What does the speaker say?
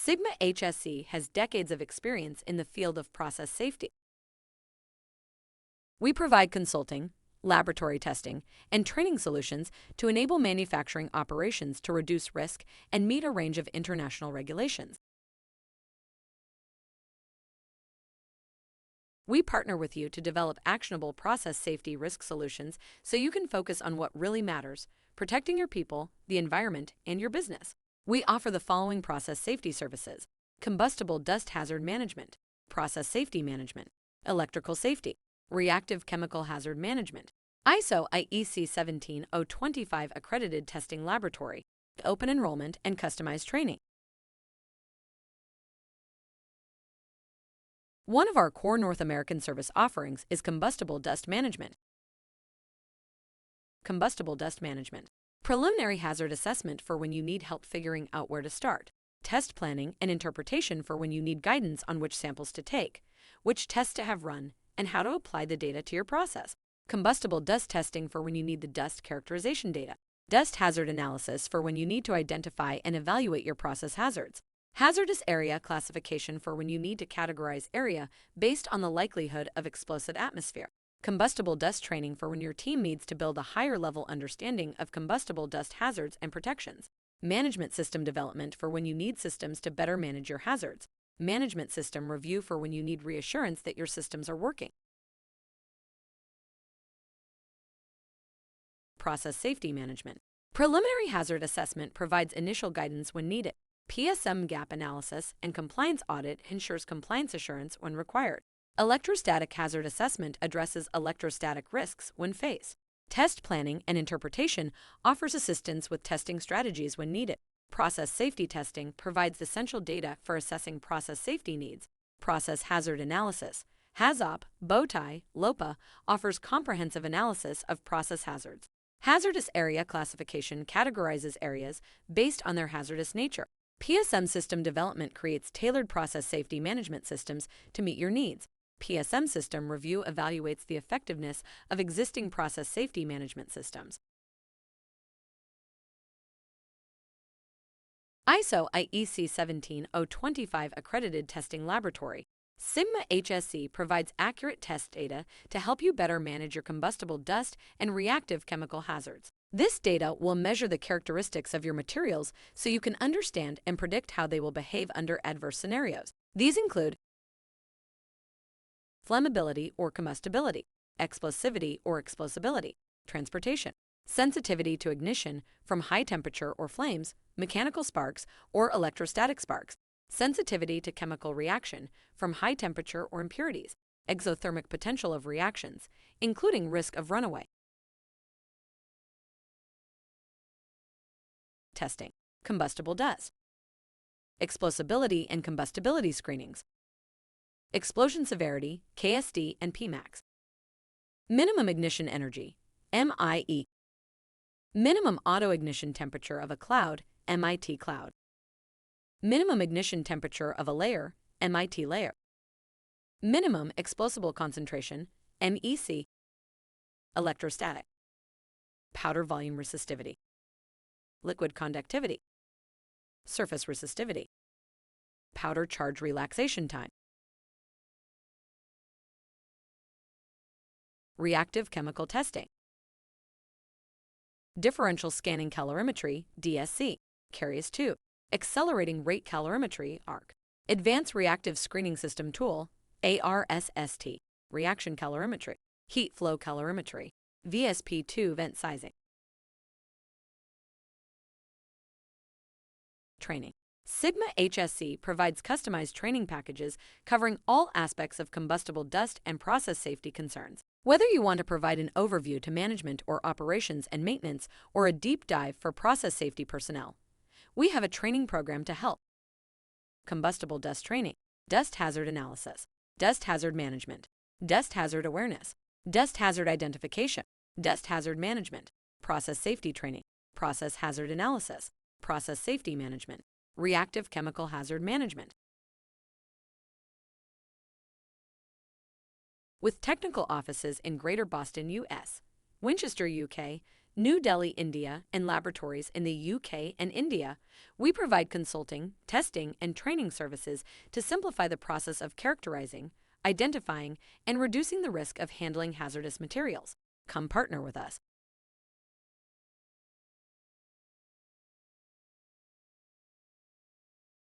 Sigma-HSE has decades of experience in the field of process safety. We provide consulting, laboratory testing, and training solutions to enable manufacturing operations to reduce risk and meet a range of international regulations. We partner with you to develop actionable process safety risk solutions so you can focus on what really matters, protecting your people, the environment, and your business. We offer the following process safety services: combustible dust hazard management, process safety management, electrical safety, reactive chemical hazard management, ISO/IEC 17025 accredited testing laboratory, open enrollment and customized training. One of our core North American service offerings is combustible dust management. Combustible dust management. Preliminary hazard assessment for when you need help figuring out where to start. Test planning and interpretation for when you need guidance on which samples to take, which tests to have run, and how to apply the data to your process. Combustible dust testing for when you need the dust characterization data. Dust hazard analysis for when you need to identify and evaluate your process hazards. Hazardous area classification for when you need to categorize area based on the likelihood of explosive atmosphere. Combustible dust training for when your team needs to build a higher level understanding of combustible dust hazards and protections. Management system development for when you need systems to better manage your hazards. Management system review for when you need reassurance that your systems are working. Process safety management. Preliminary hazard assessment provides initial guidance when needed. PSM gap analysis and compliance audit ensures compliance assurance when required. Electrostatic hazard assessment addresses electrostatic risks when faced. Test planning and interpretation offers assistance with testing strategies when needed. Process safety testing provides essential data for assessing process safety needs. Process hazard analysis. HAZOP, Bowtie, LOPA offers comprehensive analysis of process hazards. Hazardous area classification categorizes areas based on their hazardous nature. PSM system development creates tailored process safety management systems to meet your needs. PSM system review evaluates the effectiveness of existing process safety management systems. ISO/IEC 17025 accredited testing laboratory. Sigma-HSE provides accurate test data to help you better manage your combustible dust and reactive chemical hazards. This data will measure the characteristics of your materials so you can understand and predict how they will behave under adverse scenarios. These include flammability or combustibility, explosivity or explosibility, transportation, sensitivity to ignition from high temperature or flames, mechanical sparks or electrostatic sparks, sensitivity to chemical reaction from high temperature or impurities, exothermic potential of reactions, including risk of runaway. Testing. Combustible dust. Explosibility and combustibility screenings. Explosion severity, KSD and PMAX. Minimum ignition energy, MIE. Minimum auto-ignition temperature of a cloud, MIT cloud. Minimum ignition temperature of a layer, MIT layer. Minimum explosible concentration, MEC. Electrostatic. Powder volume resistivity. Liquid conductivity. Surface resistivity. Powder charge relaxation time. Reactive chemical testing. Differential scanning calorimetry, DSC, carries 2. Accelerating rate calorimetry, ARC. Advanced reactive screening system tool, ARSST. Reaction calorimetry. Heat flow calorimetry, VSP2 vent sizing. Training. Sigma-HSE provides customized training packages covering all aspects of combustible dust and process safety concerns. Whether you want to provide an overview to management or operations and maintenance or a deep dive for process safety personnel, we have a training program to help. Combustible dust training, dust hazard analysis, dust hazard management, dust hazard awareness, dust hazard identification, dust hazard management, process safety training, process hazard analysis, process safety management, reactive chemical hazard management. With technical offices in Greater Boston, U.S., Winchester, UK, New Delhi, India, and laboratories in the UK and India. We provide consulting, testing, and training services to simplify the process of characterizing, identifying, and reducing the risk of handling hazardous materials. Come partner with us.